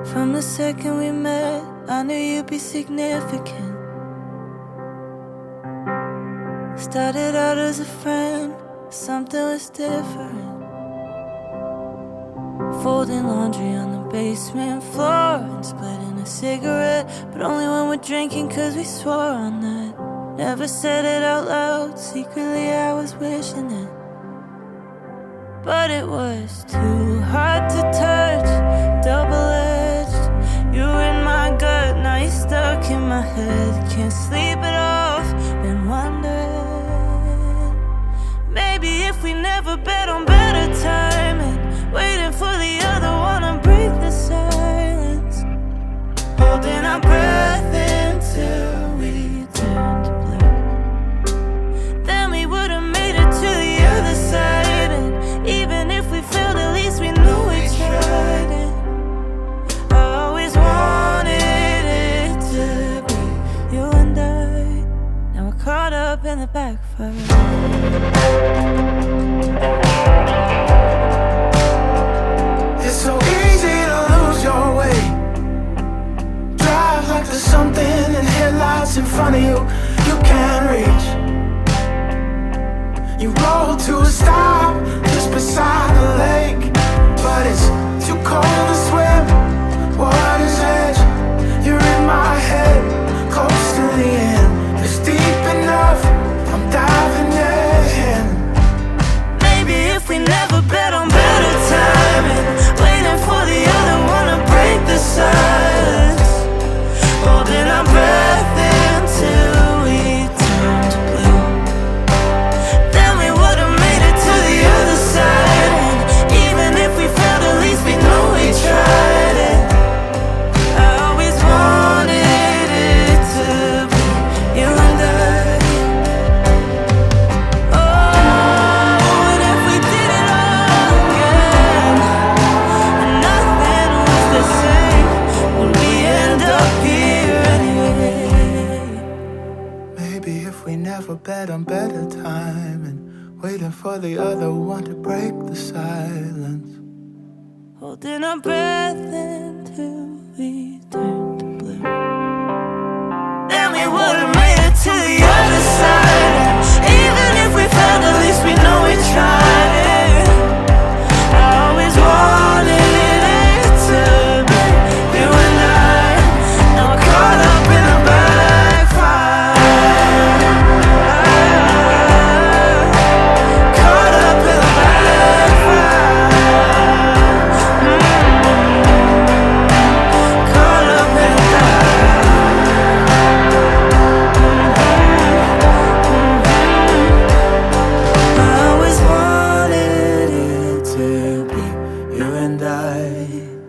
From the second we met, I knew you'd be significant. Started out as a friend, something was different. Folding laundry on the basement floor and splitting a cigarette, but only when we're drinking, cause we swore on that. Never said it out loud, secretly I was wishing it. But it was too hard to touch, double-edged. You were in my gut, now you're stuck in my head. Can't sleep it off, been wondering. Maybe if we never bet on better timing, waiting for the other one to break the silence. Holding our breath until we turned blue. Then we would've made it to the other side, and even if we failed, at least we knew we tried it. I always wanted it to be you and I. Now we're caught up in the backfire. It's so easy to lose your way. Drive like there's something in headlights in front of you you can't reach. You roll to a stop just beside the lake, but it's too cold to swim. Water's edge, you're in my head, close to the end. It's deep enough, I'm diving in. Maybe if we never bet on better timing, waiting for the other one to break the silence. Holding our breath until we turned blue. Then we would've made it to the other side, and even if we failed, at least we know we tried it. I always wanted it to be you and I. Oh, and if we did it all again, and nothing was the same, would we end up here anyway? Maybe if we never bet on better time and waiting for the other one to break the silence. Holding our breath until we turned blue. Then we would've made it to the other side, and even if we failed, at least we know we tried it. I always wanted it to be you and I. Now we're caught up in a backfire. Caught up in a backfire. Caught up in a I always wanted it to be you and I.